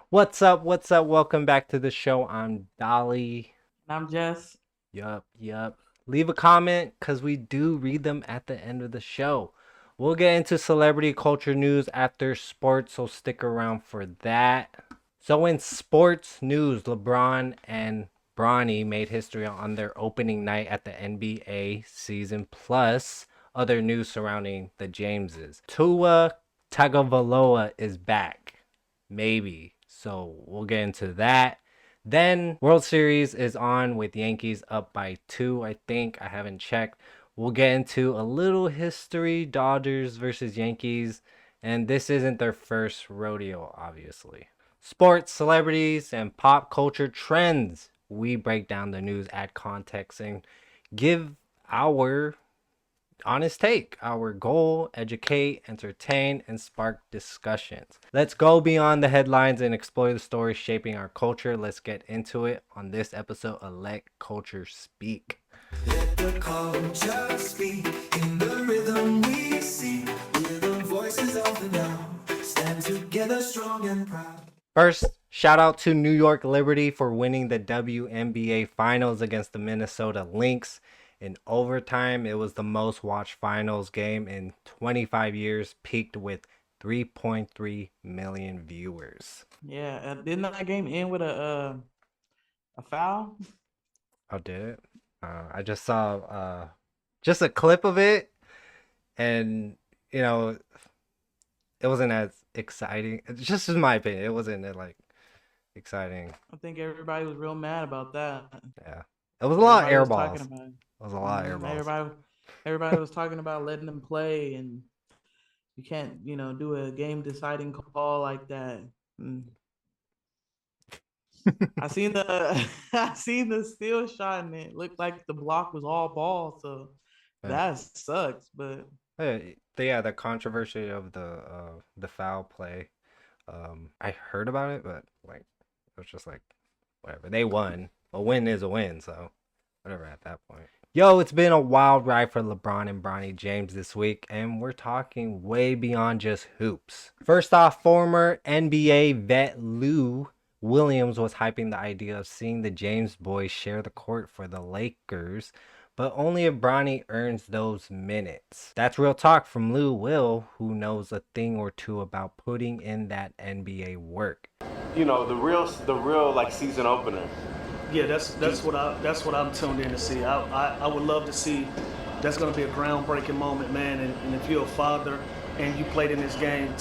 What's up? What's up? Welcome back to the show. I'm Dolly. I'm Jess. Yup. Leave a comment because we do read them at the end of the show. We'll get into celebrity culture news after sports, so stick around for that. So, in sports news, LeBron and Bronny made history on their opening night at the NBA season, plus other news surrounding the Jameses. Tua Tagovailoa is back. Maybe. So we'll get into that. Then World Series is on with Yankees up by 2, I think. I haven't checked. We'll get into a little history, Dodgers versus Yankees, and this isn't their first rodeo, obviously. Sports, celebrities, and pop culture trends. We break down the news, add context, and give our honest take. Our goal: educate, entertain, and spark discussions. Let's go beyond the headlines and explore the stories shaping our culture. Let's get into it on this episode of Let Culture Speak. Let the culture speak in the rhythm we see. We're the voices of the now. Stand together strong and proud. First, shout out to New York Liberty for winning the WNBA Finals against the Minnesota Lynx. In overtime, it was the most watched finals game in 25 years, peaked with 3.3 million viewers. Yeah, didn't that game end with a foul? Oh, did it? I just saw just a clip of it, and you know, it wasn't as exciting. Just in my opinion, it wasn't like exciting. I think everybody was real mad about that. Yeah, it was a lot of Everybody air was balls. talking about it. It was a lot of air balls. Everybody was talking about letting them play, and you can't, do a game deciding call like that. Mm. I seen the I seen the steal shot, and it looked like the block was all ball, so Yeah. that sucks. But Yeah, the controversy of the foul play. I heard about it, but like it was just like whatever. They won. A win is a win, so whatever at that point. Yo, it's been a wild ride for LeBron and Bronny James this week, and we're talking way beyond just hoops. First off, former NBA vet Lou Williams was hyping the idea of seeing the James boys share the court for the Lakers, but only if Bronny earns those minutes. That's real talk from Lou Will, who knows a thing or two about putting in that NBA work. The real like season opener. Yeah, that's what I'm tuned in to see. I would love to see. That's going to be a groundbreaking moment, man. And if you're a father and you played in this game,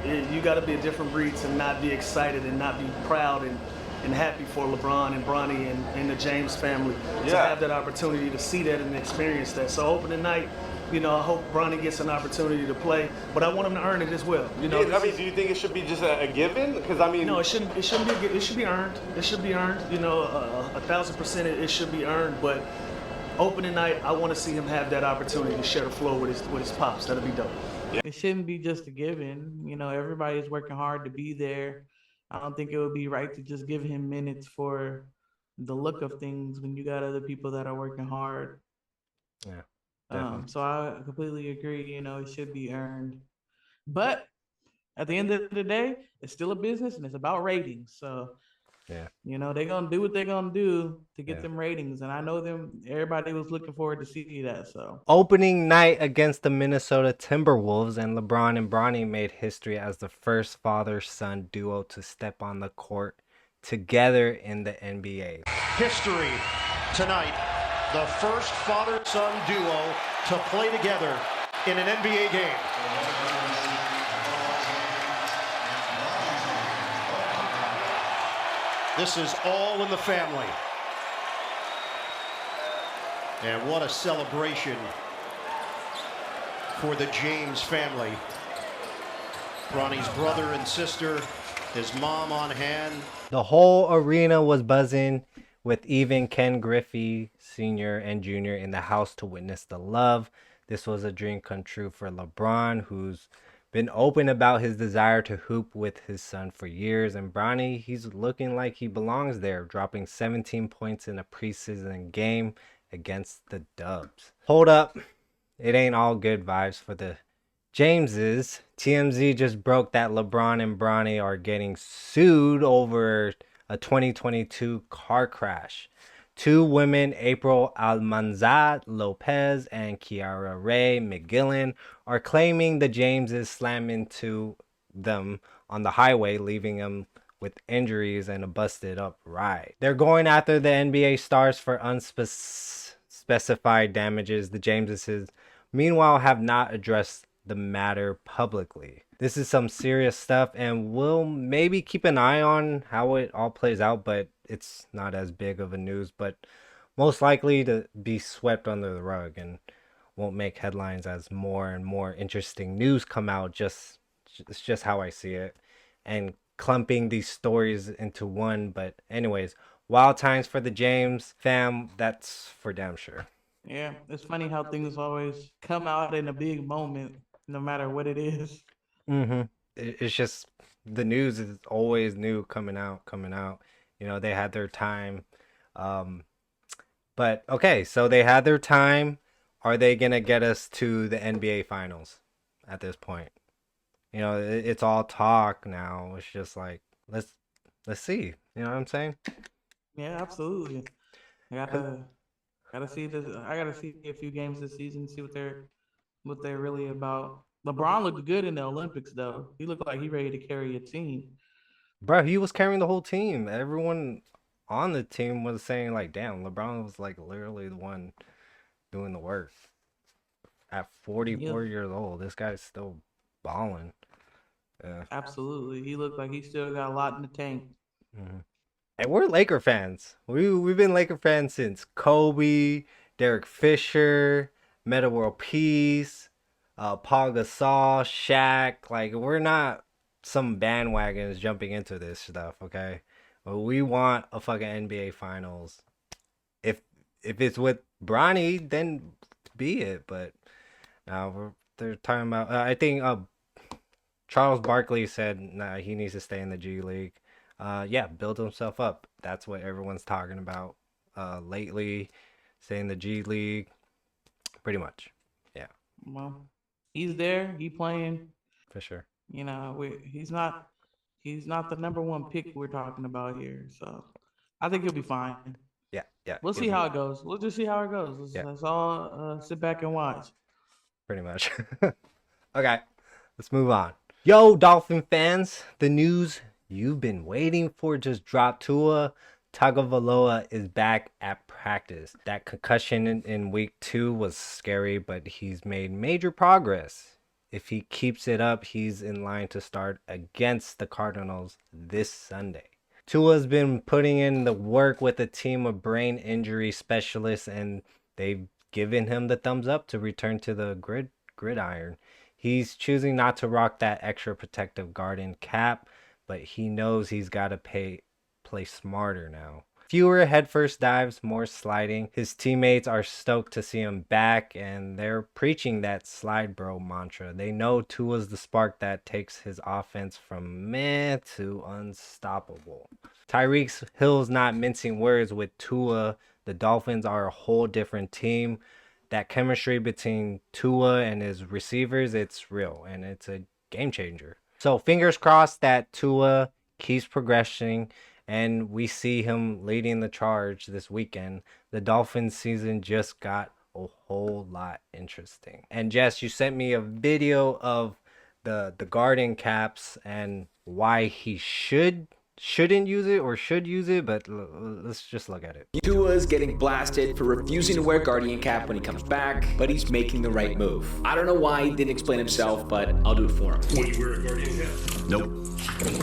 you got to be a different breed to not be excited and not be proud and happy for LeBron and Bronny and the James family to have that opportunity to see that and experience that. So opening night, I hope Bronny gets an opportunity to play, but I want him to earn it as well. Do you think it should be just a given? Because I mean, no, it shouldn't. It shouldn't be. It should be earned. It should be earned. 1,000% it should be earned. But opening night, I want to see him have that opportunity to share the floor with his pops. That'll be dope. it shouldn't be just a given. Everybody's working hard to be there. I don't think it would be right to just give him minutes for the look of things when you got other people that are working hard. Yeah, definitely. So I completely agree. It should be earned, but at the end of the day, it's still a business and it's about ratings. So Yeah. they're gonna do what they're gonna do to get Yeah. them ratings, and I know them. Everybody was looking forward to see that. So Opening night against the Minnesota Timberwolves, and LeBron and Bronny made history as the first father-son duo to step on the court together in the NBA. History tonight. The first father-son duo to play together in an NBA game. This is all in the family. And what a celebration for the James family. Bronny's brother and sister, his mom on hand. The whole arena was buzzing, with even Ken Griffey Sr. and Jr. in the house to witness the love. This was a dream come true for LeBron, who's been open about his desire to hoop with his son for years. And Bronny, he's looking like he belongs there, dropping 17 points in a preseason game against the Dubs. Hold up. It ain't all good vibes for the James's, TMZ just broke that LeBron and Bronny are getting sued over a 2022 car crash. Two women, April Almanzat Lopez and Kiara Ray McGillan, are claiming the Jameses slammed into them on the highway, leaving them with injuries and a busted up ride. They're going after the NBA stars for unspecified damages. The Jameses, meanwhile, have not addressed the matter publicly. This is some serious stuff, and we'll maybe keep an eye on how it all plays out, but it's not as big of a news, but most likely to be swept under the rug and won't make headlines as more and more interesting news come out. It's just how I see it, and clumping these stories into one. But anyways, wild times for the James fam, that's for damn sure. Yeah, it's funny how things always come out in a big moment, no matter what it is. It's just the news is always new coming out. You know, they had their time. But okay, so they had their time. Are they gonna get us to the NBA finals at this point? You know, it's all talk now. It's just like let's see. You know what I'm saying? Yeah, absolutely. I gotta see this. I gotta see a few games this season, see what they're really about. LeBron looked good in the Olympics, though. He looked like he ready to carry a team. Bro, he was carrying the whole team. Everyone on the team was saying like, "Damn, LeBron was like literally the one doing the work." At 44 years old, this guy's still balling. Yeah. Absolutely, he looked like he still got a lot in the tank. And we're Laker fans. We've been Laker fans since Kobe, Derek Fisher, Metta World Peace, Paul Gasol, Shaq. Like, we're not some bandwagons jumping into this stuff, okay? But we want a fucking NBA Finals. If it's with Bronny, then be it. But now they're talking about. I think Charles Barkley said he needs to stay in the G League. Yeah, build himself up. That's what everyone's talking about lately. Stay in the G League, pretty much. Yeah. Well, he's there. He playing. For sure. You know, he's not the number one pick we're talking about here. So I think he'll be fine. Yeah. We'll see how it goes. We'll just see how it goes. Let's all sit back and watch. Pretty much. Okay, let's move on. Yo, Dolphin fans, the news you've been waiting for just dropped. Tua Tagovailoa is back at practice. That concussion in week 2 was scary, but he's made major progress. If he keeps it up, he's in line to start against the Cardinals this Sunday. Tua's been putting in the work with a team of brain injury specialists, and they've given him the thumbs up to return to the gridiron. He's choosing not to rock that extra protective guard and cap, but he knows he's got to play smarter now. Fewer headfirst dives, more sliding. His teammates are stoked to see him back, and they're preaching that slide bro mantra. They know Tua's the spark that takes his offense from meh to unstoppable. Tyreek Hill's not mincing words with Tua. The Dolphins are a whole different team. That chemistry between Tua and his receivers, it's real, and it's a game changer. So fingers crossed that Tua keeps progressing and we see him leading the charge this weekend. The Dolphins season just got a whole lot interesting. And Jess, you sent me a video of the garden caps and why he shouldn't use it or should use it, but let's just look at it. Tua's getting blasted for refusing to wear Guardian cap when he comes back, but he's making the right move. I don't know why he didn't explain himself, but I'll do it for him. Would you wear a Guardian cap? Nope.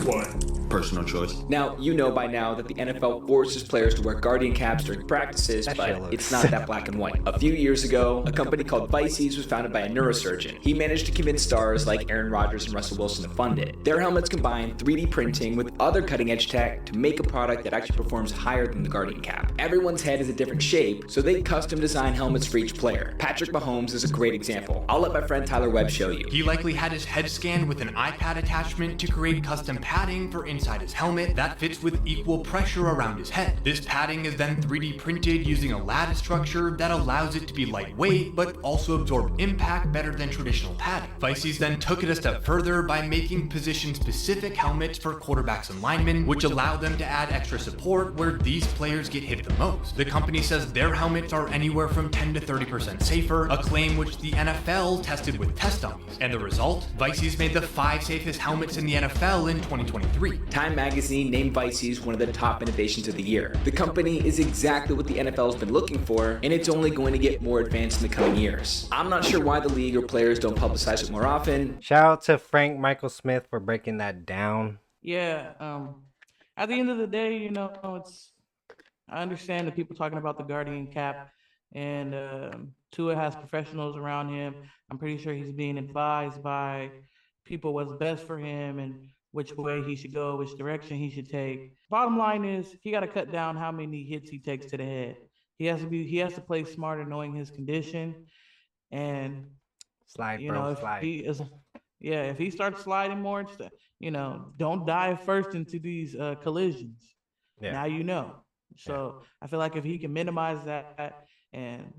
Why? Personal choice. Now, you know by now that the NFL forces players to wear Guardian caps during practices, but it's not that black and white. A few years ago, a company called Vices was founded by a neurosurgeon. He managed to convince stars like Aaron Rodgers and Russell Wilson to fund it. Their helmets combine 3D printing with other cutting-edge tech to make a product that actually performs higher than the Guardian cap. Everyone's head is a different shape, so they custom design helmets for each player. Patrick Mahomes is a great example. I'll let my friend Tyler Webb show you. He likely had his head scanned with an iPad attachment to create custom padding for instance inside his helmet that fits with equal pressure around his head. This padding is then 3D printed using a lattice structure that allows it to be lightweight but also absorb impact better than traditional padding. Vices then took it a step further by making position-specific helmets for quarterbacks and linemen, which allow them to add extra support where these players get hit the most. The company says their helmets are anywhere from 10 to 30% safer, a claim which the NFL tested with test dummies. And the result? Vices made the 5 safest helmets in the NFL in 2023. Time magazine named Vices one of the top innovations of the year. The company is exactly what the NFL has been looking for, and it's only going to get more advanced in the coming years. I'm not sure why the league or players don't publicize it more often. Shout out to Frank Michael Smith for breaking that down. Yeah. At the end of the day, I understand the people talking about the Guardian cap, and Tua has professionals around him. I'm pretty sure he's being advised by people what's best for him and which way he should go, which direction he should take. Bottom line is he got to cut down how many hits he takes to the head. He has to play smarter, knowing his condition. And Slide, bro, slide. if he starts sliding more, don't dive first into these collisions. Yeah. Now you know. So I feel like if he can minimize that and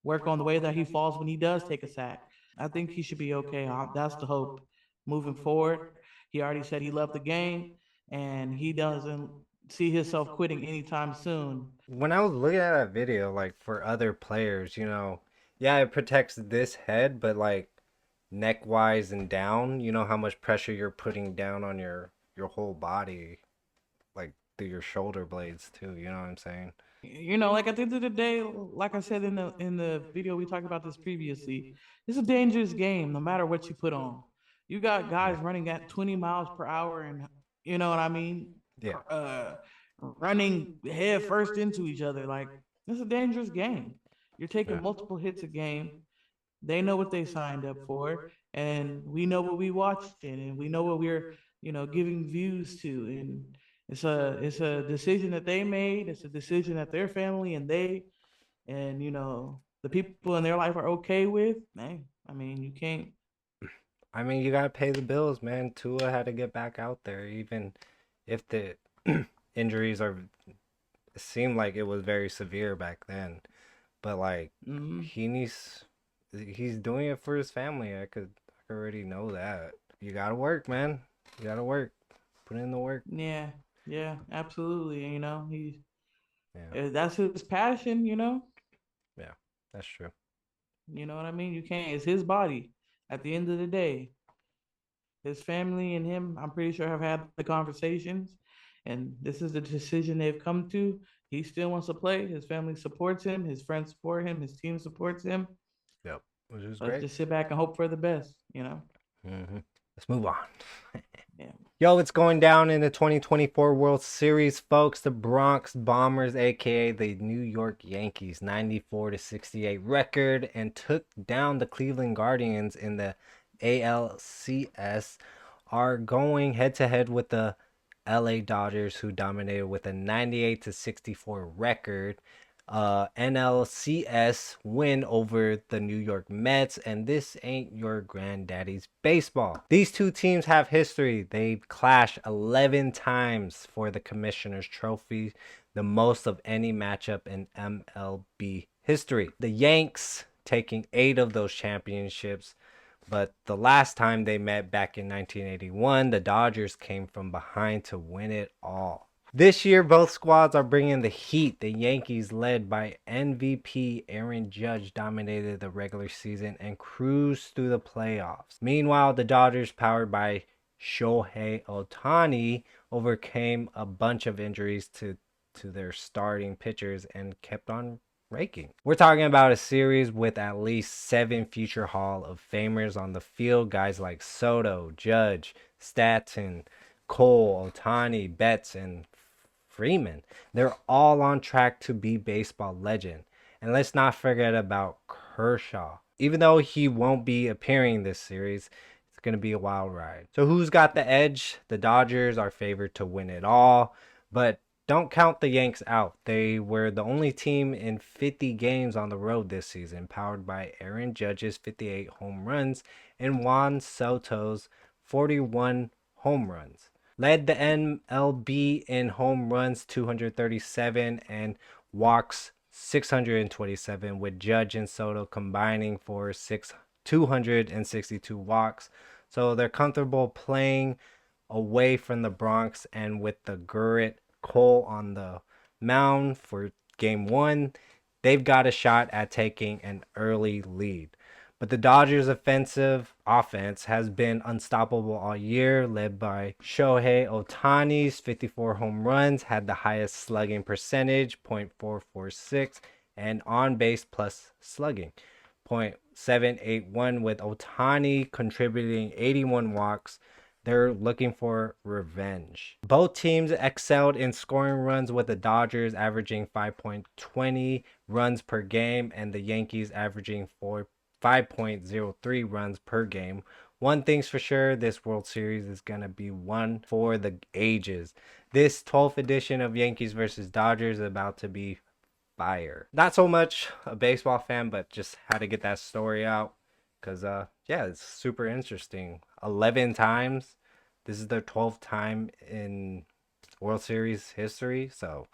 work on the way that he falls when he does take a sack, I think he should be okay. That's the hope moving forward. He already said he loved the game, and he doesn't see himself quitting anytime soon. When I was looking at that video, like for other players, it protects this head, but like neck wise and down, how much pressure you're putting down on your whole body, like through your shoulder blades too. You know what I'm saying? Like at the end of the day, like I said in the video, we talked about this previously. It's a dangerous game, no matter what you put on. You got guys running at 20 miles per hour, and you know what I mean? Yeah. Running head first into each other. Like, it's a dangerous game. You're taking multiple hits a game. They know what they signed up for, and we know what we watched in, and we know what we're, giving views to. And it's a decision that they made. It's a decision that their family and the people in their life are okay with. Man, I mean, you can't. I mean, you gotta pay the bills, man. Tua had to get back out there, even if the injuries seemed like it was very severe back then. But like, he's doing it for his family. I could already know that. You gotta work, man. You gotta work. Put in the work. Yeah, absolutely. That's his passion. Yeah, that's true. You know what I mean? You can't. It's his body. At the end of the day, his family and him, I'm pretty sure, have had the conversations, and this is the decision they've come to. He still wants to play. His family supports him. His friends support him. His team supports him. Yep, which is Let's great. just sit back and hope for the best. Let's move on. Yeah. Yo, it's going down in the 2024 World Series, folks. The Bronx Bombers, aka the New York Yankees, 94-68 record, and took down the Cleveland Guardians in the ALCS, are going head to head with the LA Dodgers, who dominated with a 98-64 record. NLCS win over the New York Mets, and this ain't your granddaddy's baseball. These two teams have history. They've clashed 11 times for the Commissioner's Trophy, the most of any matchup in MLB history. The Yanks taking 8 of those championships, but the last time they met back in 1981, the Dodgers came from behind to win it all. This year, both squads are bringing the heat. The Yankees, led by MVP Aaron Judge, dominated the regular season and cruised through the playoffs. Meanwhile, the Dodgers, powered by Shohei Ohtani, overcame a bunch of injuries to their starting pitchers and kept on raking. We're talking about a series with at least 7 future Hall of Famers on the field. Guys like Soto, Judge, Stanton, Cole, Ohtani, Betts, and Freeman. They're all on track to be baseball legend. And let's not forget about Kershaw. Even though he won't be appearing this series, it's going to be a wild ride. So who's got the edge? The Dodgers are favored to win it all, but don't count the Yanks out. They were the only team in 50 games on the road this season, powered by Aaron Judge's 58 home runs and Juan Soto's 41 home runs. led the MLB in home runs 237 and walks 627, with Judge and Soto combining for 262 walks. So they're comfortable playing away from the Bronx, and with the Gerrit Cole on the mound for game one, they've got a shot at taking an early lead. But the Dodgers' offense has been unstoppable all year, led by Shohei Ohtani's 54 home runs, had the highest slugging percentage, .446, and on-base plus slugging, .781, with Ohtani contributing 81 walks. They're looking for revenge. Both teams excelled in scoring runs, with the Dodgers averaging 5.20 runs per game and the Yankees averaging 5.03 runs per game. One thing's for sure, this World Series is going to be one for the ages. This 12th edition of Yankees versus Dodgers is about to be fire. Not so much a baseball fan, but just had to get that story out because, yeah, it's super interesting. 11 times. This is their 12th time in World Series history. So,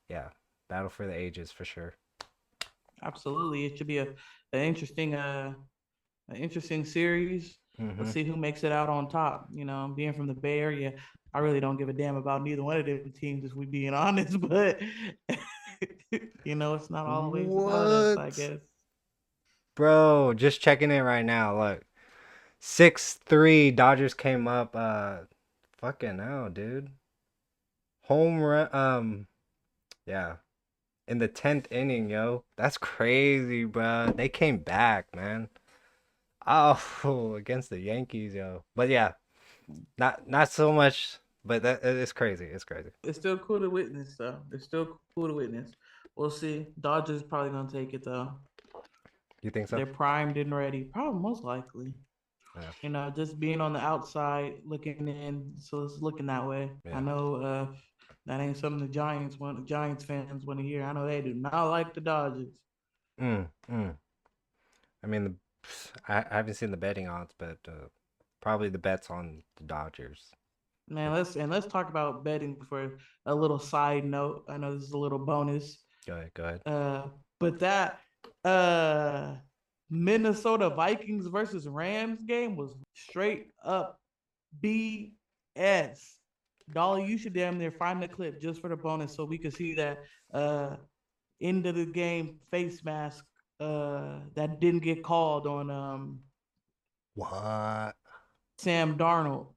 yeah, battle for the ages for sure. Absolutely, it should be an interesting series. Let's see who makes it out on top. You know, being from the Bay Area, I really don't give a damn about neither one of them teams, if we being honest. But you know, it's not always about us, I guess. Bro, just checking it right now. Look, 6-3. Dodgers came up. Fucking hell, dude. Home run. Yeah. In the 10th inning, yo. That's crazy, bro. They came back, man. Oh, against the Yankees, yo. But yeah, not so much. But that it's crazy. It's crazy. It's still cool to witness, though. It's still cool to witness. We'll see. Dodgers probably gonna take it though. You think so? They're primed and ready. Probably most likely. Yeah. You know, just being on the outside looking in, so it's looking that way. Yeah. I know that ain't something the Giants fans want to hear. I know they do not like the Dodgers. I mean, I haven't seen the betting odds, but probably the bets on the Dodgers. Man, let's talk about betting for a little side note. I know this is a little bonus. Go ahead. But that Minnesota Vikings versus Rams game was straight up BS. Dolly, you should damn near find the clip just for the bonus so we could see that end of the game face mask that didn't get called on What? Sam Darnold.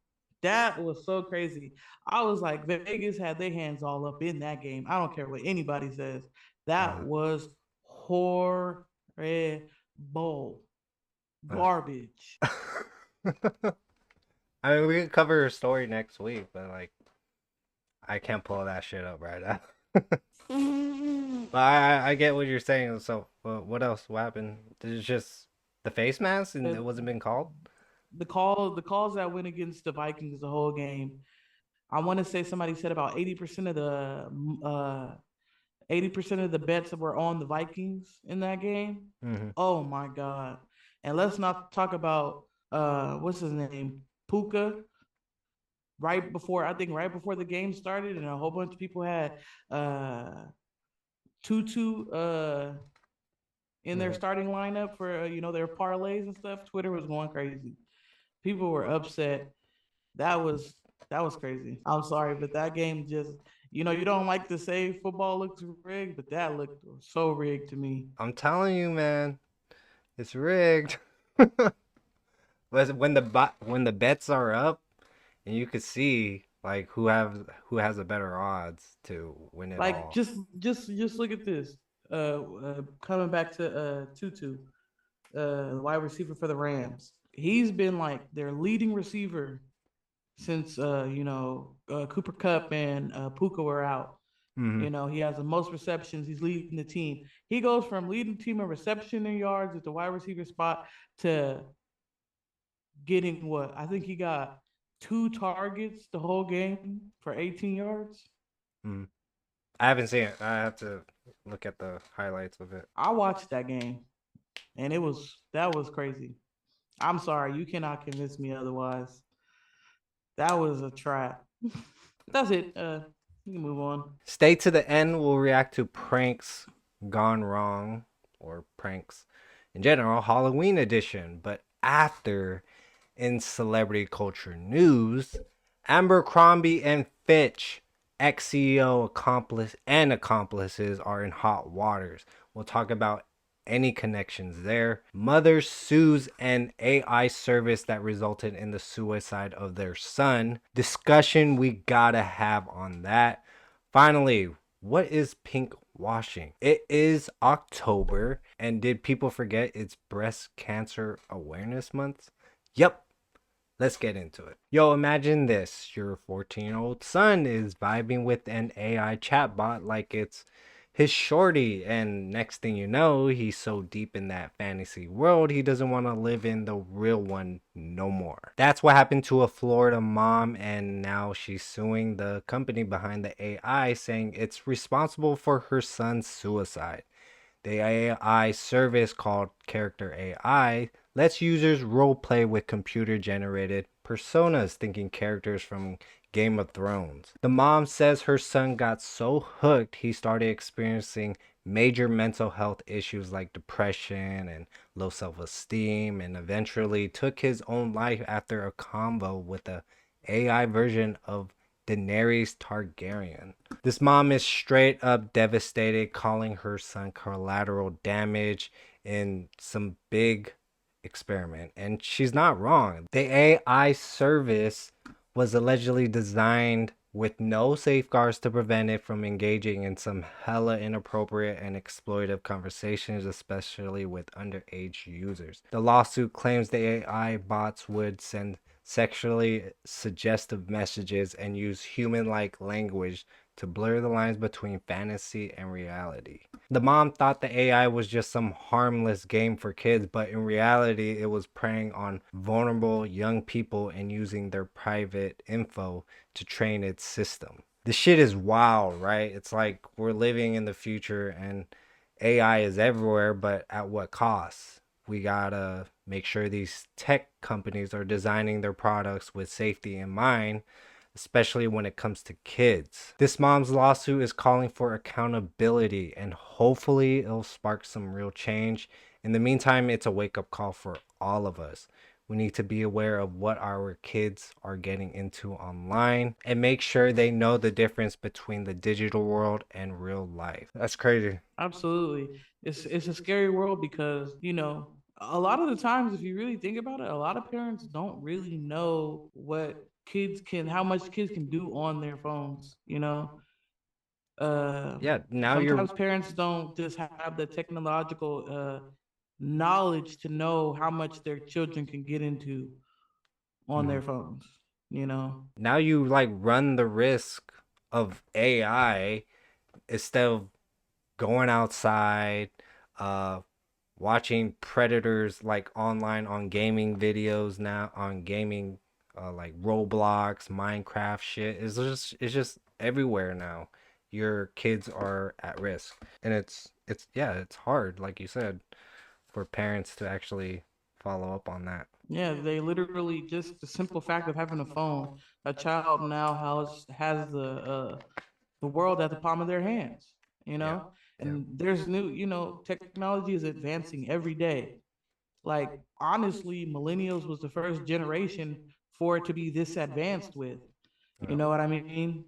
That was so crazy. I was like, Vegas had their hands all up in that game. I don't care what anybody says. That was horrible. Garbage. I mean, we could cover her story next week, but like, I can't pull that shit up right now. But I get what you're saying. So, what else? What happened? It's just the face mask, and it wasn't been called. The calls that went against the Vikings the whole game. I want to say somebody said about 80% of the bets that were on the Vikings in that game. Oh my God. And let's not talk about what's his name? Puka. Right before the game started, and a whole bunch of people had Tutu in their starting lineup for their parlays and stuff. Twitter was going crazy. People were upset. That was crazy. I'm sorry, but that game just, you don't like to say football looks rigged, but that looked so rigged to me. I'm telling you, man, it's rigged. But when the bets are up, and you could see like who has the better odds to win it all. Just look at this. Coming back to Tutu, wide receiver for the Rams. He's been like their leading receiver since Cooper Kupp and Puka were out. He has the most receptions. He's leading the team. He goes from leading the team in reception and yards at the wide receiver spot to getting what? I think he got 2 targets the whole game for 18 yards. I haven't seen it. I have to look at the highlights of it. I watched that game, and that was crazy. I'm sorry, you cannot convince me otherwise. That was a trap. That's it. You can move on. Stay to the end. We'll react to pranks gone wrong, or pranks in general, Halloween edition. But after, in celebrity culture news, Abercrombie and Fitch, ex-CEO accomplices are in hot waters. We'll talk about any connections there. Mother sues an AI service that resulted in the suicide of their son. Discussion we gotta have on that. Finally, what is pink washing? It is October, and did people forget it's Breast Cancer Awareness Month? Yep. Let's get into it. Yo, imagine this. Your 14-year-old son is vibing with an AI chatbot like it's his shorty, and next thing you know, he's so deep in that fantasy world, he doesn't want to live in the real one no more. That's what happened to a Florida mom, and now she's suing the company behind the AI, saying it's responsible for her son's suicide. The AI service, called Character AI, lets users roleplay with computer-generated personas, thinking characters from Game of Thrones. The mom says her son got so hooked he started experiencing major mental health issues like depression and low self-esteem, and eventually took his own life after a convo with a AI version of Daenerys Targaryen. This mom is straight up devastated, calling her son collateral damage in some big experiment. And she's not wrong. The AI service was allegedly designed with no safeguards to prevent it from engaging in some hella inappropriate and exploitative conversations, especially with underage users. The lawsuit claims the AI bots would send sexually suggestive messages and use human-like language to blur the lines between fantasy and reality. The mom thought the AI was just some harmless game for kids, but in reality, it was preying on vulnerable young people and using their private info to train its system. The shit is wild, right? It's like we're living in the future and AI is everywhere, but at what cost? We gotta make sure these tech companies are designing their products with safety in mind, especially when it comes to kids. This mom's lawsuit is calling for accountability, and hopefully it'll spark some real change. In the meantime, it's a wake-up call for all of us. We need to be aware of what our kids are getting into online and make sure they know the difference between the digital world and real life. That's crazy. Absolutely. It's a scary world because, a lot of the times if you really think about it, a lot of parents don't really know how much kids can do on their phones. Yeah, now you're Sometimes parents don't just have the technological knowledge to know how much their children can get into on their phones. now you like run the risk of AI instead of going outside, uh watching predators like online on gaming videos, now on gaming, like Roblox, Minecraft shit. It's just everywhere now. Your kids are at risk, and it's yeah, it's hard, like you said, for parents to actually follow up on that. Yeah, they literally, just the simple fact of having a phone, a child now has the world at the palm of their hands, you Yeah. know? And there's technology is advancing every day. Like, honestly, millennials was the first generation for it to be this advanced with. You know what I mean?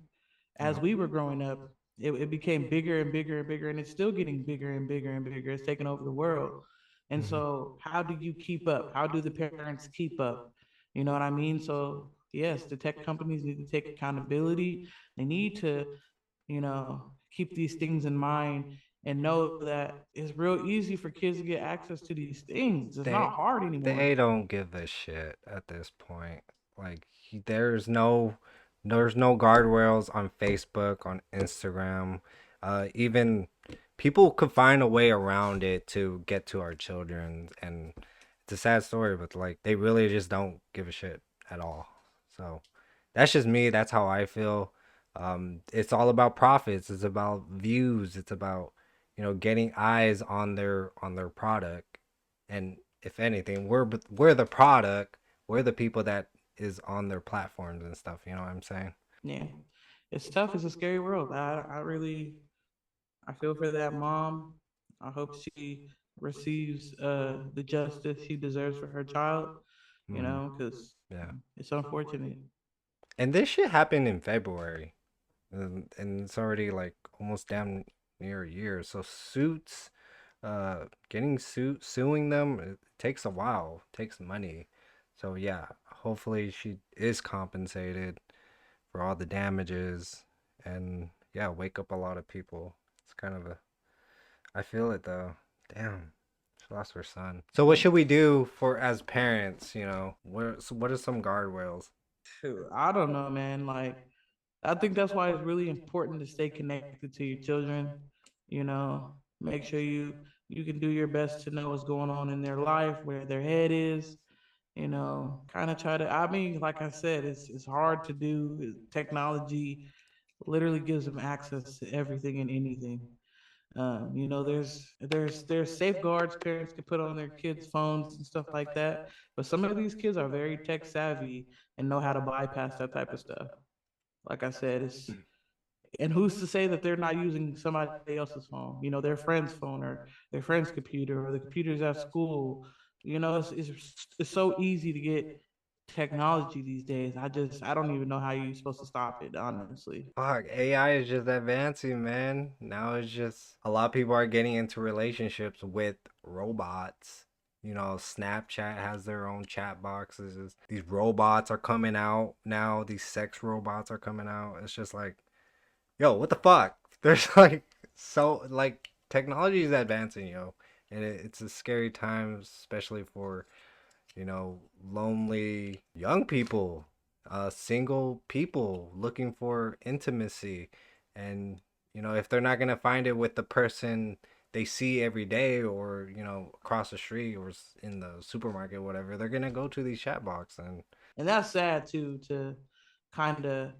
As we were growing up, it became bigger and bigger and bigger, and it's still getting bigger and bigger and bigger. It's taking over the world. And so, how do you keep up? How do the parents keep up? You know what I mean? So, yes, the tech companies need to take accountability. They need to, keep these things in mind and know that it's real easy for kids to get access to these things. It's They not hard anymore. they don't give a shit at this point. Like there's no guardrails on Facebook, on Instagram. Even people could find a way around it to get to our children, and it's a sad story, but like they really just don't give a shit at all. So that's just me. That's how I feel. It's all about profits. It's about views. It's about getting eyes on their product, and if anything, we're the product. We're the people that is on their platforms and stuff. You know what I'm saying? Yeah, it's tough. It's a scary world. I feel for that mom. I hope she receives the justice she deserves for her child. You Mm, know, because yeah. it's unfortunate. And this shit happened in February. And it's already like almost damn near a year. So suits, getting suing them, it takes a while, takes money. So yeah, hopefully she is compensated for all the damages, and yeah, wake up a lot of people. It's kind of a, I feel it though. Damn. She lost her son. So what should we do for as parents, what are some guardrails? Shoot, I don't know, man. Like, I think that's why it's really important to stay connected to your children. You know, make sure you can do your best to know what's going on in their life, where their head is. You know, kind of try to. I mean, like I said, it's hard to do. Technology literally gives them access to everything and anything. You know, there's safeguards parents can put on their kids' phones and stuff like that. But some of these kids are very tech savvy and know how to bypass that type of stuff. Like I said, it's and who's to say that they're not using somebody else's phone? You know, their friend's phone or their friend's computer or the computers at school. You know, it's so easy to get technology these days. I don't even know how you're supposed to stop it, honestly. Fuck, AI is just advancing, man. Now it's just a lot of people are getting into relationships with robots. Snapchat has their own chat boxes. These robots are coming out now. These sex robots are coming out. It's just like, yo, what the fuck? There's like technology is advancing, yo, and it's a scary time, especially for lonely young people, single people looking for intimacy. And, if they're not going to find it with the person they see every day or, across the street or in the supermarket, whatever, they're going to go to these chat box. And that's sad too, to kind of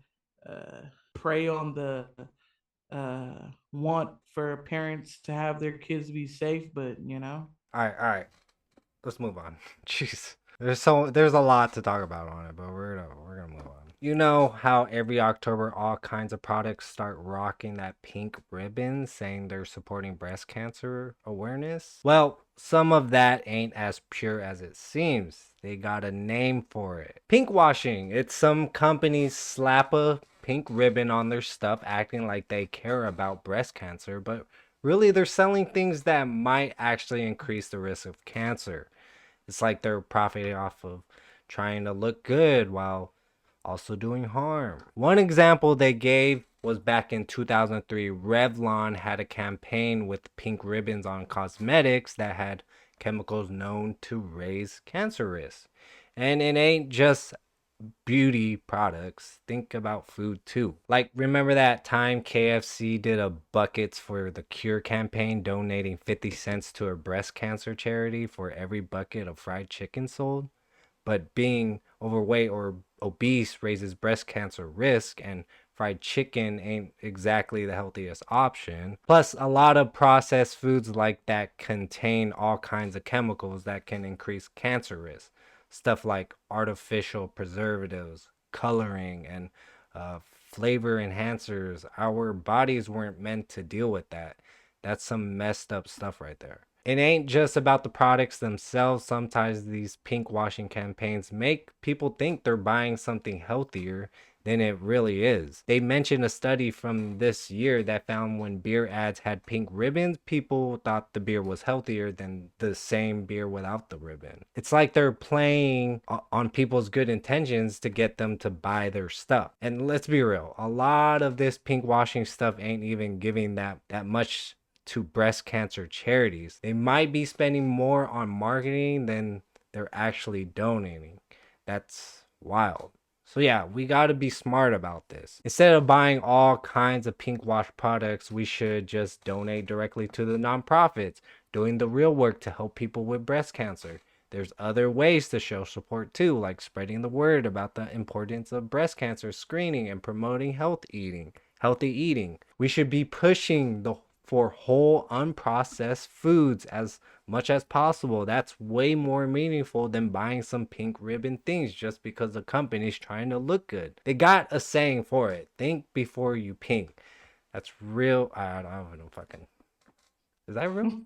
uh, prey on the want for parents to have their kids be safe, but All right, let's move on. Jeez. There's a lot to talk about on it, but we're gonna move on. You know how every October all kinds of products start rocking that pink ribbon saying they're supporting breast cancer awareness? Well, some of that ain't as pure as it seems. They got a name for it. PinkWashing. It's some companies slap a pink ribbon on their stuff acting like they care about breast cancer, but really they're selling things that might actually increase the risk of cancer. It's like they're profiting off of trying to look good while also doing harm. One example they gave was back in 2003. Revlon had a campaign with pink ribbons on cosmetics that had chemicals known to raise cancer risk. And it ain't just beauty products. Think about food too. Like, remember that time KFC did a Buckets for the Cure campaign, donating 50 cents to a breast cancer charity for every bucket of fried chicken sold? But being overweight or obese raises breast cancer risk, and fried chicken ain't exactly the healthiest option. Plus, a lot of processed foods like that contain all kinds of chemicals that can increase cancer risk. Stuff like artificial preservatives, coloring, and flavor enhancers. Our bodies weren't meant to deal with that. That's some messed up stuff right there. It ain't just about the products themselves. Sometimes these pink washing campaigns make people think they're buying something healthier than it really is. They mentioned a study from this year that found when beer ads had pink ribbons, people thought the beer was healthier than the same beer without the ribbon. It's like they're playing on people's good intentions to get them to buy their stuff. And let's be real, a lot of this pink washing stuff ain't even giving that much to breast cancer charities. They might be spending more on marketing than they're actually donating. That's wild. So yeah, we got to be smart about this. Instead of buying all kinds of pink wash products, we should just donate directly to the nonprofits doing the real work to help people with breast cancer. There's other ways to show support too, like spreading the word about the importance of breast cancer screening and promoting healthy eating. We should be pushing for whole unprocessed foods as much as possible. That's way more meaningful than buying some pink ribbon things just because the company's trying to look good. They got a saying for it. Think before you pink. That's real. I don't know fucking. Is that real?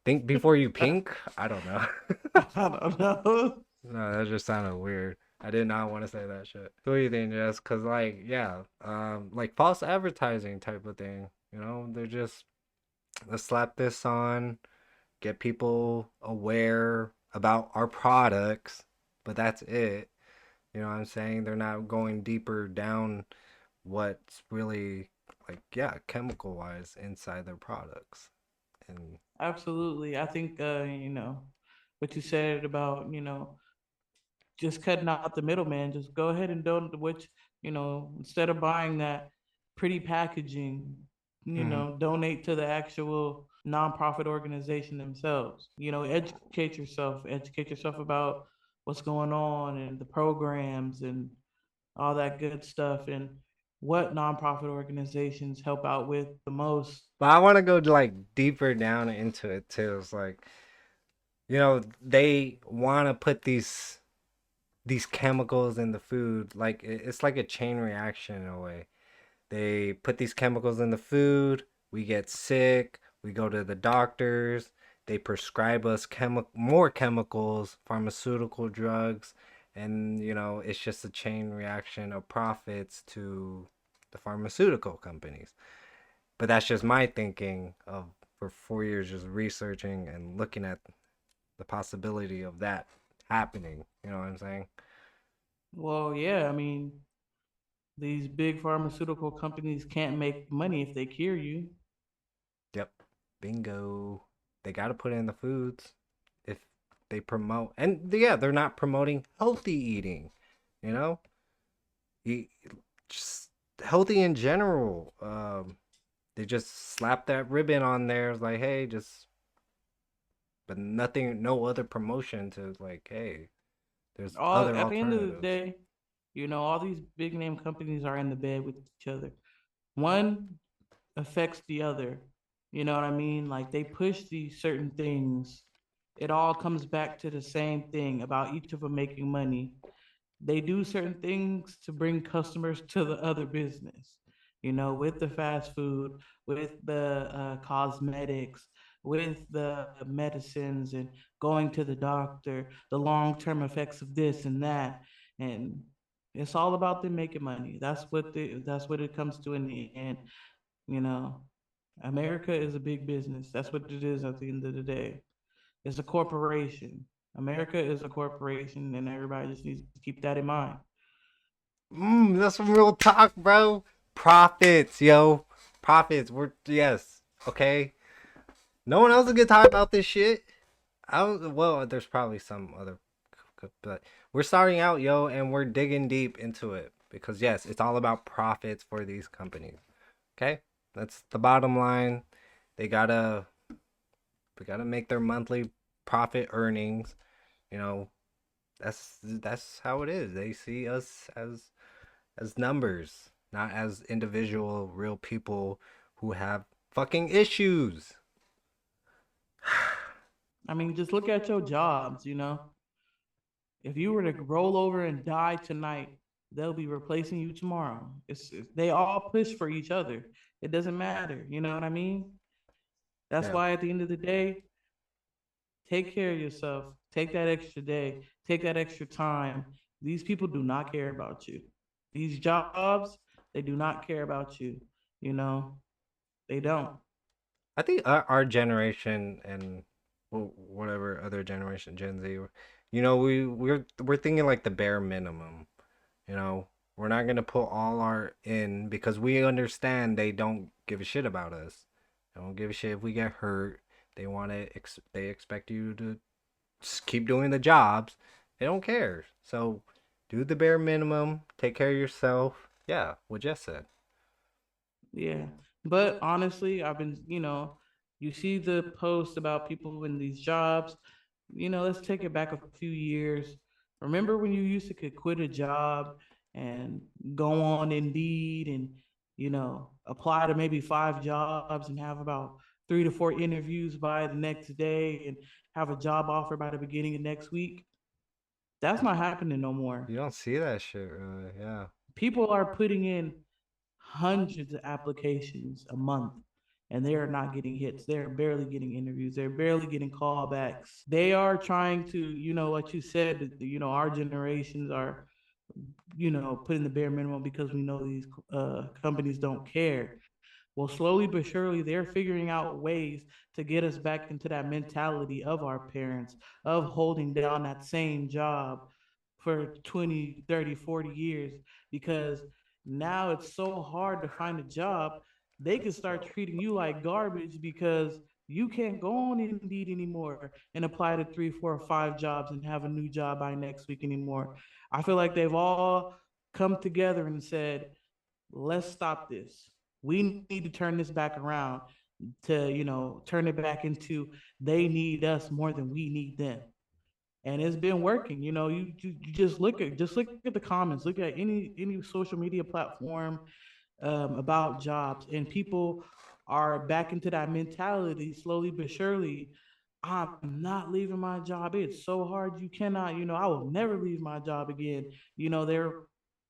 Think before you pink? I don't know. I don't know. No, that just sounded weird. I did not want to say that shit. What do you think, Jess? Cause like, yeah, like false advertising type of thing. You know, they're just let's slap this on, get people aware about our products, but that's it. You know what I'm saying? They're not going deeper down what's really like, yeah, chemical wise inside their products. And Absolutely. I think what you said about, just cutting out the middleman, just go ahead and don't which, instead of buying that pretty packaging, donate to the actual nonprofit organization themselves. Educate yourself about what's going on and the programs and all that good stuff and what nonprofit organizations help out with the most. but I want to go like deeper down into it too. It's like, you know, they want to put these chemicals in the food. Like it's like a chain reaction in a way. They put these chemicals in the food, we get sick, we go to the doctors, they prescribe us more chemicals, pharmaceutical drugs, and you know, it's just a chain reaction of profits to the pharmaceutical companies. But that's just my thinking of for 4 years just researching and looking at the possibility of that happening. You know what I'm saying? Well, yeah, I mean, these big pharmaceutical companies can't make money if they cure you. Yep. Bingo. They got to put in the foods if they promote. And yeah, they're not promoting healthy eating, you know? Eat, just healthy in general. They just slap that ribbon on there. It's like, hey, just, but nothing, no other promotion to like, hey, there's All other at the end of the alternatives. day, all these big name companies are in the bed with each other. One affects the other. You know what I mean? Like they push these certain things. It all comes back to the same thing about each of them making money. They do certain things to bring customers to the other business, with the fast food, with the cosmetics, with the medicines and going to the doctor, the long-term effects of this and that. And it's all about them making money. That's what it comes to in the end. You know, America is a big business. That's what it is at the end of the day. It's a corporation. America is a corporation, and everybody just needs to keep that in mind. That's some real talk, bro. Profits, yo. Profits. We're, yes. Okay. No one else is gonna talk about this shit. I don't. Well, there's probably some other, but we're starting out, yo, and we're digging deep into it because yes, it's all about profits for these companies. Okay, that's the bottom line. They gotta, they gotta make their monthly profit earnings. You know, that's how it is. They see us as numbers, not as individual real people who have fucking issues. I mean, just look at your jobs. If you were to roll over and die tonight, they'll be replacing you tomorrow. They all push for each other. It doesn't matter. You know what I mean? That's Yeah. why at the end of the day, take care of yourself. Take that extra day. Take that extra time. These people do not care about you. These jobs, they do not care about you. You know, they don't. I think our generation and whatever other generation, Gen Z, you know, we're thinking like the bare minimum. You know, we're not gonna put all our in because we understand they don't give a shit about us. They don't give a shit if we get hurt. They want to. They expect you to just keep doing the jobs. They don't care. So do the bare minimum. Take care of yourself. Yeah, what Jess said. Yeah. But honestly, you see the post about people in these jobs. Let's take it back a few years. Remember when you used to could quit a job and go on Indeed and apply to maybe 5 jobs and have about 3 to 4 interviews by the next day and have a job offer by the beginning of next week. That's not happening no more. You don't see that shit really, yeah. People are putting in hundreds of applications a month and they are not getting hits. They're barely getting interviews. They're barely getting callbacks. They are trying to, what you said, our generations are, putting the bare minimum because we know these companies don't care. Well, slowly but surely, they're figuring out ways to get us back into that mentality of our parents, of holding down that same job for 20, 30, 40 years, because now it's so hard to find a job. They can start treating you like garbage because you can't go on Indeed anymore and apply to 3, 4, or 5 jobs and have a new job by next week anymore. I feel like they've all come together and said, let's stop this. We need to turn this back around to, turn it back into they need us more than we need them. And it's been working. You just look at the comments, look at any social media platform about jobs, and people are back into that mentality slowly but surely. I'm not leaving my job. It's so hard. You cannot, I will never leave my job again. They're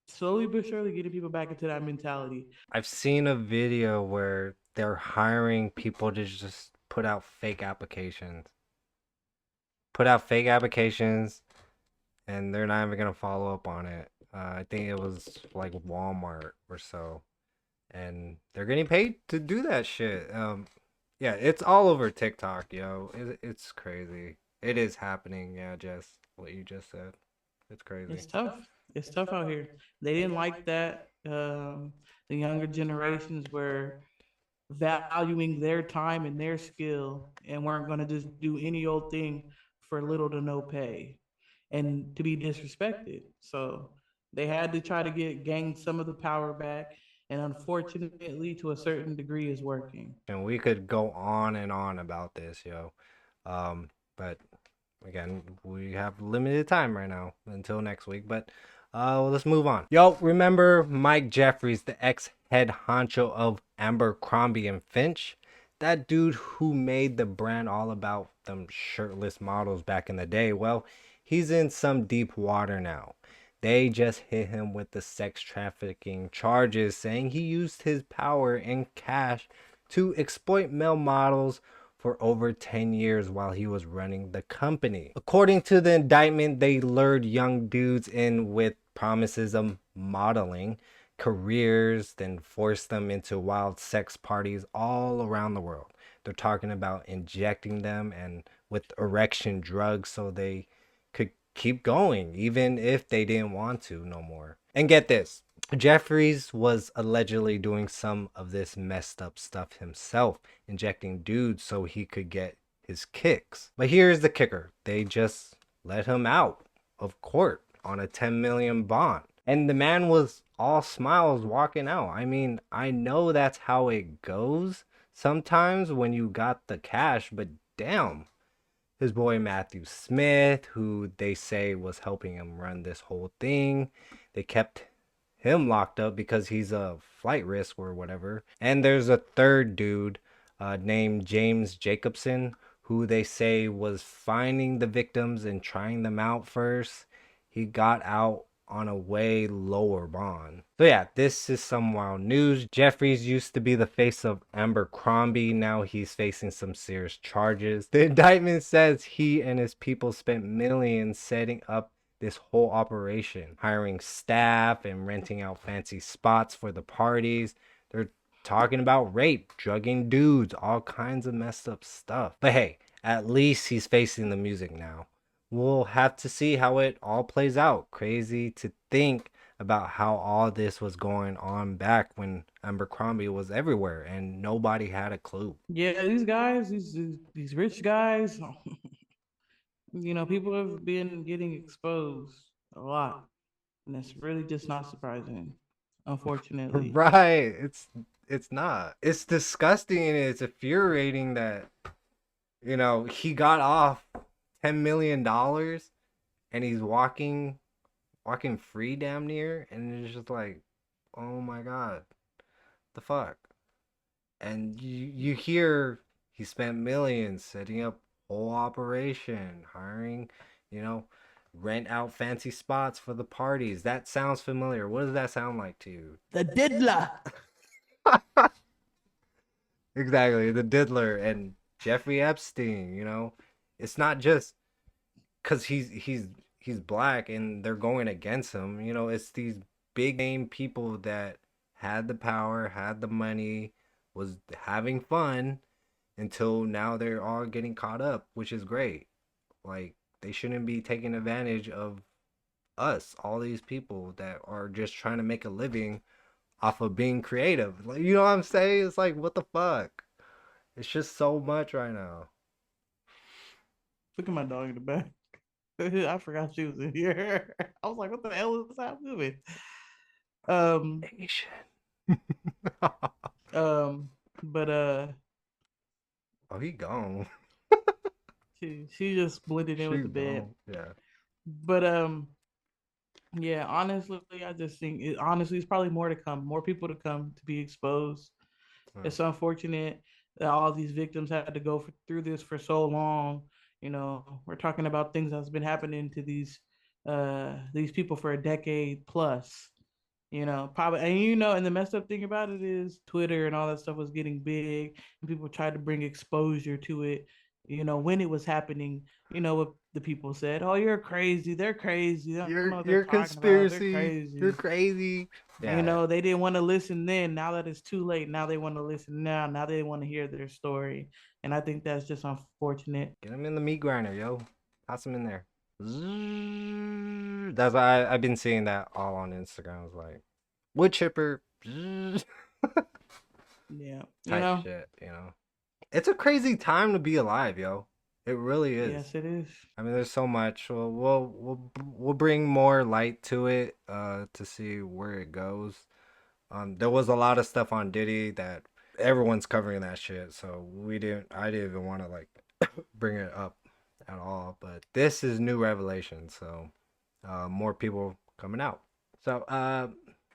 slowly but surely getting people back into that mentality. I've seen a video where they're hiring people to just put out fake applications. And they're not even gonna follow up on it. I think it was like Walmart or so, and they're getting paid to do that shit. Yeah, it's all over TikTok, yo. It's crazy. It is happening. Yeah, Jess, what you just said. It's crazy. It's tough. It's tough out here. They didn't like that. The younger generations were valuing their time and their skill and weren't going to just do any old thing for little to no pay and to be disrespected. So they had to try to gain some of the power back. And unfortunately, to a certain degree, is working. And we could go on and on about this, yo. But again, we have limited time right now until next week. But let's move on. Yo, remember Mike Jeffries, the ex-head honcho of Abercrombie and Fitch? That dude who made the brand all about them shirtless models back in the day. Well, he's in some deep water now. They just hit him with the sex trafficking charges, saying he used his power and cash to exploit male models for over 10 years while he was running the company. According to the indictment, they lured young dudes in with promises of modeling careers, then forced them into wild sex parties all around the world. They're talking about injecting them and with erection drugs so they could keep going even if they didn't want to no more. And get this, Jeffries was allegedly doing some of this messed up stuff himself, injecting dudes so he could get his kicks. But here's the kicker. They just let him out of court on a 10 million bond. And the man was all smiles walking out. I mean, I know that's how it goes sometimes when you got the cash, but damn. His boy Matthew Smith, who they say was helping him run this whole thing, they kept him locked up because he's a flight risk or whatever. And there's a third dude named James Jacobson, who they say was finding the victims and trying them out first. He got out on a way lower bond. So yeah, this is some wild news. Jeffries used to be the face of Abercrombie. Now he's facing some serious charges. The indictment says he and his people spent millions setting up this whole operation, hiring staff and renting out fancy spots for the parties. They're talking about rape, drugging dudes, all kinds of messed up stuff. But hey, at least he's facing the music now. We'll have to see how it all plays out. Crazy to think about how all this was going on back when Abercrombie was everywhere and nobody had a clue. Yeah, these guys, these rich guys, people have been getting exposed a lot, and it's really just not surprising, unfortunately. Right. It's not. It's disgusting and it's infuriating that he got off $10 million and he's walking free damn near, and it's just like, oh my god, The fuck? And you hear he spent millions setting up whole operation, hiring, you know, rent out fancy spots for the parties. That sounds familiar. What does that sound like to you? The diddler. Exactly, the diddler and Jeffrey Epstein, you know. It's not just cuz he's black and they're going against him, you know, it's these big name people that had the power, had the money, was having fun until now they're all getting caught up, which is great. Like they shouldn't be taking advantage of us, all these people that are just trying to make a living off of being creative. Like, you know what I'm saying? It's like, what the fuck? It's just so much right now. Look at my dog in the back. I forgot she was in here. I was like, what the hell is that movie? Asian. But Oh, he gone. she just blended in with She the bed. gone. Yeah. But yeah, honestly, I just think it's probably more to come, more people to come to be exposed. It's unfortunate that all these victims had to go through this for so long. You know, we're talking about things that's been happening to these people for a decade plus. You know, probably, and you know, and the messed up thing about it is Twitter and all that stuff was getting big, and people tried to bring exposure to it. You know, when it was happening, you know what the people said? Oh, you're crazy. They're crazy. They don't know what they're You're talking about. They're conspiracy. crazy. You're crazy. Yeah. You know, they didn't want to listen then. Now that it's too late, now they want to listen now. Now they want to hear their story. And I think that's just unfortunate. Get him in the meat grinder, yo. Toss him in there. That's why I've been seeing that all on Instagram. It's like wood chipper. Yeah. Type shit, you know. It's a crazy time to be alive, yo. It really is. Yes, it is. I mean, there's so much. We'll bring more light to it to see where it goes. There was a lot of stuff on Diddy that everyone's covering that shit, so I didn't even want to like bring it up at all. But this is new revelation, so more people coming out. So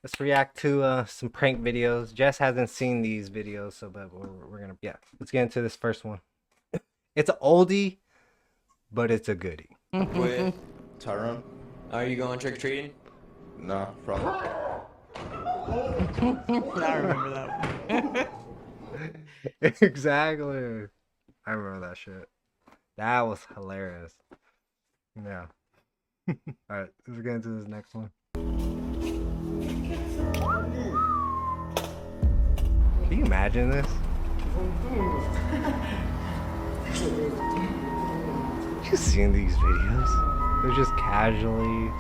let's react to some prank videos. Jess hasn't seen these videos, so but we're gonna let's get into this first one. It's an oldie, but it's a goodie. With Tyrone? are you going trick or treating? Nah, probably. I remember that one. Exactly. I remember that shit. That was hilarious. Yeah. Alright, let's get into this next one. Can you imagine this? You seen these videos? They're just casually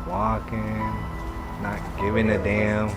walking, not giving a damn.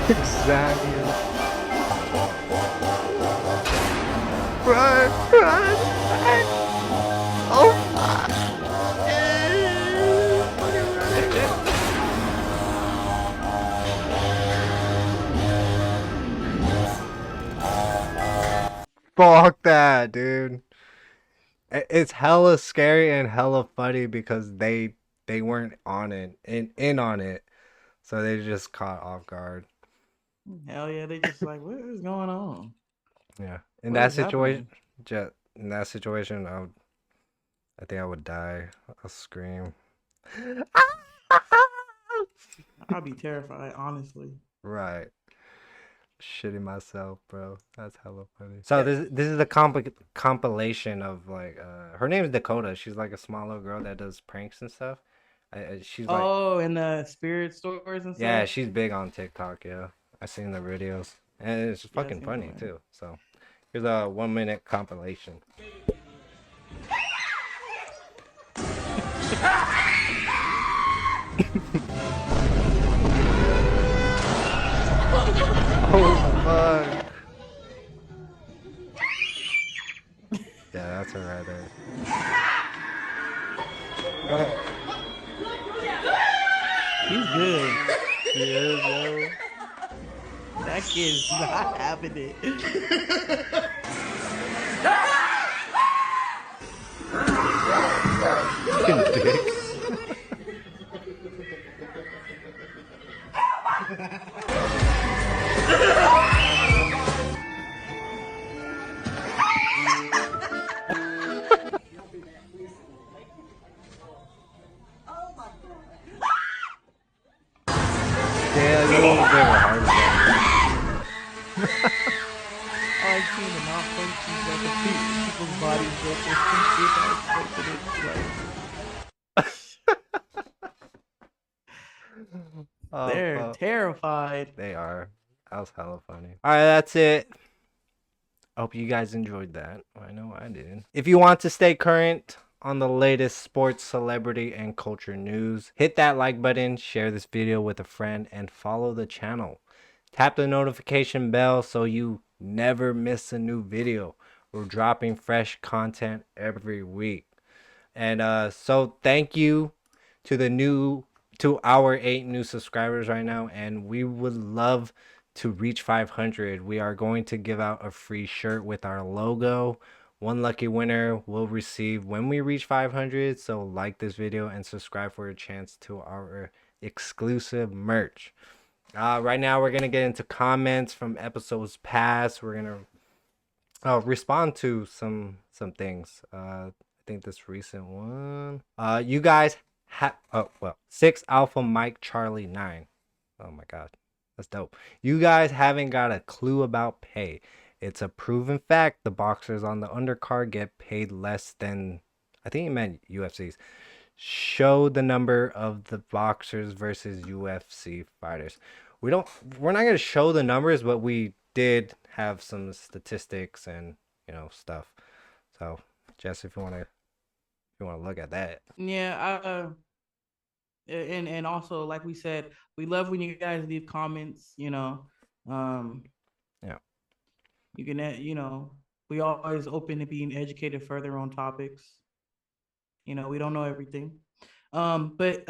Exactly. Run! Oh fuck that, dude. It's hella scary and hella funny because they weren't on it in on it, so they just caught off guard. Hell yeah, they just like, what is going on? Yeah, in that situation, I think I would die. I'll scream. I'd be terrified, honestly. Right. Shitting myself, bro. That's hella funny. So this is a compilation of like her name is Dakota. She's like a small little girl that does pranks and stuff. She's like in the spirit stores and stuff. Yeah, she's big on TikTok. Yeah, I seen the videos and it's fucking funny too. So here's a 1 minute compilation. Oh fuck. Yeah, that's a right there. He's good. He is, yo. That kid's not having it. Fucking dick. Yeah, you know what they were hard as I've seen the malfunctions that the people's bodies go through. Oh, They're fuck. terrified. They are. That was hella funny. All right, that's it. I hope you guys enjoyed that. I know I did. If you want to stay current on the latest sports, celebrity, and culture news, hit that like button, share this video with a friend, and follow the channel. Tap the notification bell so you never miss a new video. We're dropping fresh content every week. And so thank you to our 8 new subscribers right now, and we would love to reach 500. We are going to give out a free shirt with our logo. One lucky winner will receive when we reach 500. So like this video and subscribe for a chance to our exclusive merch. Right now we're gonna get into comments from episodes past. We're gonna respond to some things. I think this recent one. You guys have 6 Alpha Mike Charlie 9. Oh my god, that's dope. You guys haven't got a clue about pay. It's a proven fact. The boxers on the undercard get paid less than, I think he meant UFCs. Show the number of the boxers versus UFC fighters. We're not gonna show the numbers, but we did have some statistics and stuff. So Jess, if you wanna look at that. Yeah, and also, like we said, we love when you guys leave comments. Yeah. You can, we always open to being educated further on topics. We don't know everything, but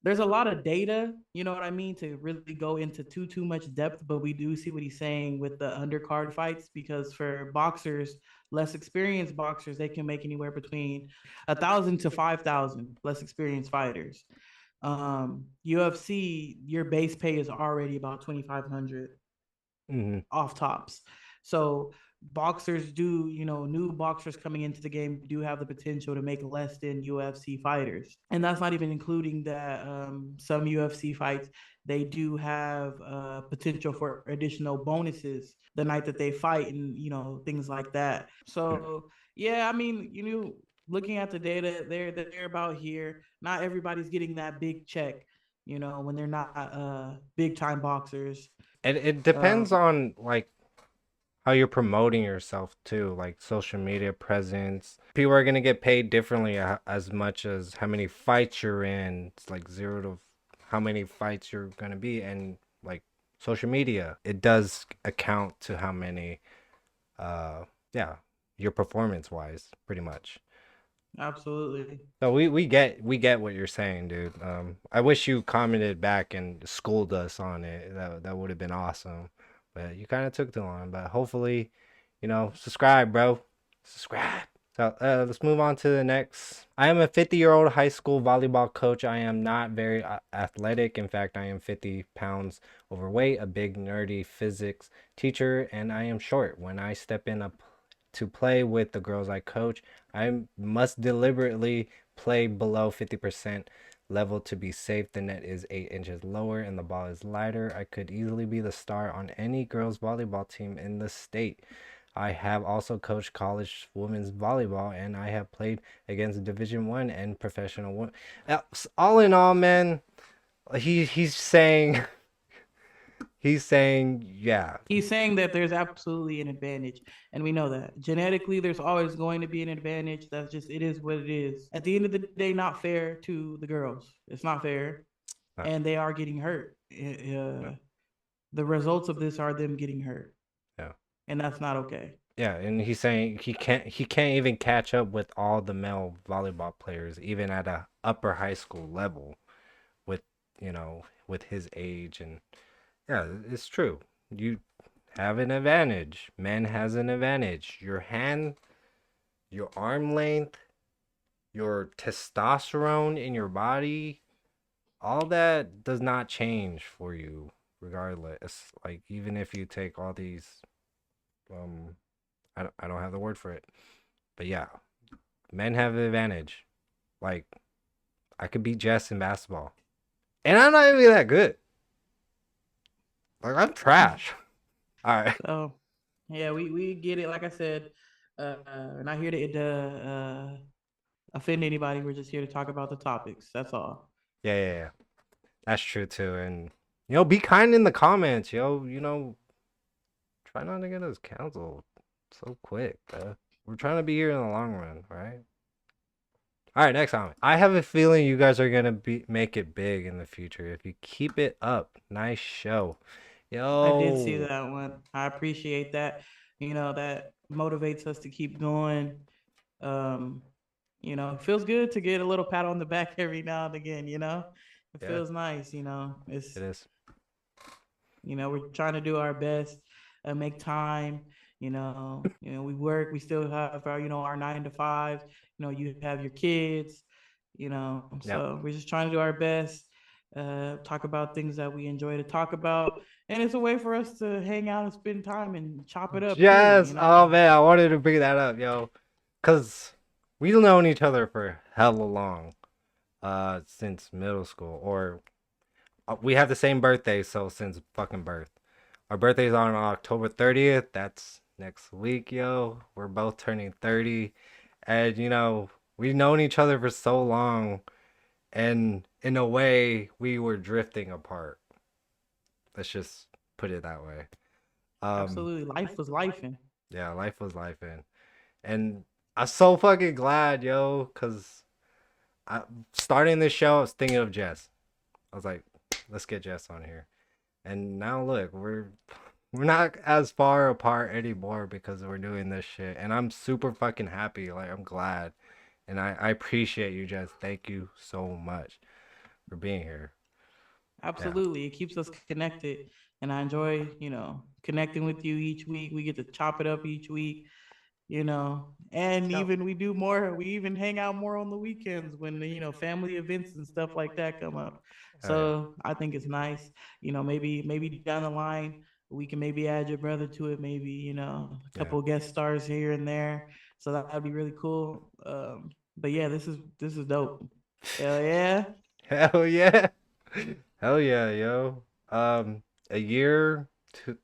there's a lot of data, you know what I mean, to really go into too much depth. But we do see what he's saying with the undercard fights, because for boxers, less experienced boxers, they can make anywhere between 1,000 to 5,000. Less experienced fighters. UFC, your base pay is already about 2,500 off tops. So boxers do, new boxers coming into the game do have the potential to make less than UFC fighters. And that's not even including that some UFC fights, they do have potential for additional bonuses the night that they fight, and things like that. So yeah, I mean, looking at the data, they're about here. Not everybody's getting that big check, when they're not big time boxers. And it depends on like how you're promoting yourself too, like social media presence. People are gonna get paid differently as much as how many fights you're in. It's like 0 to how many fights you're gonna be, and like social media, it does account to how many your performance wise, pretty much. Absolutely. So we get what you're saying, dude. I wish you commented back and schooled us on it. That would have been awesome. But you kind of took too long. But hopefully, subscribe, bro. Subscribe. So let's move on to the next. I am a 50-year-old high school volleyball coach. I am not very athletic. In fact, I am 50 pounds overweight, a big nerdy physics teacher, and I am short. When I step in to play with the girls I coach, I must deliberately play below 50% level to be safe. The net is 8 inches lower and the ball is lighter. I could easily be the star on any girls volleyball team in the state. I have also coached college women's volleyball, and I have played against Division I and professional women. All in all, man, he's saying He's saying, yeah. He's saying that there's absolutely an advantage, and we know that genetically there's always going to be an advantage. That's just it is what it is. At the end of the day, not fair to the girls. It's not fair, and they are getting hurt. The results of this are them getting hurt. Yeah. And that's not okay. Yeah, and he's saying he can't even catch up with all the male volleyball players, even at a upper high school level, with with his age. And yeah, it's true. You have an advantage. Men has an advantage. Your hand, your arm length, your testosterone in your body, all that does not change for you regardless. Like, even if you take all these I don't have the word for it. But yeah, men have an advantage. Like, I could beat Jess in basketball. And I'm not even that good. Like, I'm trash. All right. So, yeah, we get it. Like I said, we're not here to offend anybody. We're just here to talk about the topics. That's all. Yeah. That's true, too. And, be kind in the comments, try not to get us canceled so quick, bro. We're trying to be here in the long run, right? All right, next comment. I have a feeling you guys are gonna make it big in the future if you keep it up. Nice show, yo. I did see that one. I appreciate that. That motivates us to keep going. It feels good to get a little pat on the back every now and again. It feels nice. It is. We're trying to do our best, make time. We work. We still have our, our 9 to 5. You have your kids. So we're just trying to do our best. Talk about things that we enjoy to talk about, and it's a way for us to hang out and spend time and chop it up. Yes. Too, Oh man, I wanted to bring that up, yo, cause we've known each other for hella long, since middle school, or we have the same birthday, so since fucking birth. Our birthday's on October 30th. That's next week, yo. We're both turning 30. And, we've known each other for so long. And in a way, we were drifting apart. Let's just put it that way. Absolutely. Life was lifing. Yeah, life was lifing. And I'm so fucking glad, yo. Because starting this show, I was thinking of Jess. I was like, let's get Jess on here. And now look, we're not as far apart anymore because we're doing this shit. And I'm super fucking happy. Like, I'm glad. And I appreciate you, Jess. Thank you so much for being here. Absolutely. Yeah. It keeps us connected. And I enjoy, connecting with you each week. We get to chop it up each week. And even we do more. We even hang out more on the weekends when family events and stuff like that come up. So I think it's nice. Maybe down the line we can maybe add your brother to it. Maybe a couple guest stars here and there. So that would be really cool. But yeah, this is dope. Hell yeah. Hell yeah. Hell yeah, yo. A year,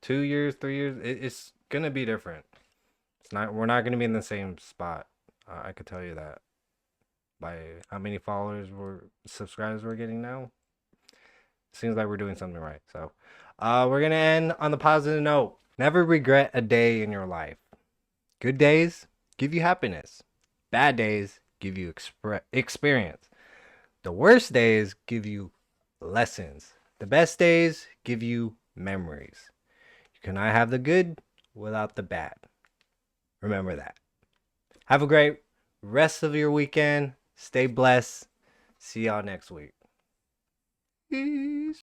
2 years, 3 years. It's gonna be different. We're not going to be in the same spot. I could tell you that by how many subscribers we're getting now. Seems like we're doing something right. So we're going to end on the positive note. Never regret a day in your life. Good days give you happiness. Bad days give you experience. The worst days give you lessons. The best days give you memories. You cannot have the good without the bad. Remember that. Have a great rest of your weekend. Stay blessed. See y'all next week. Peace.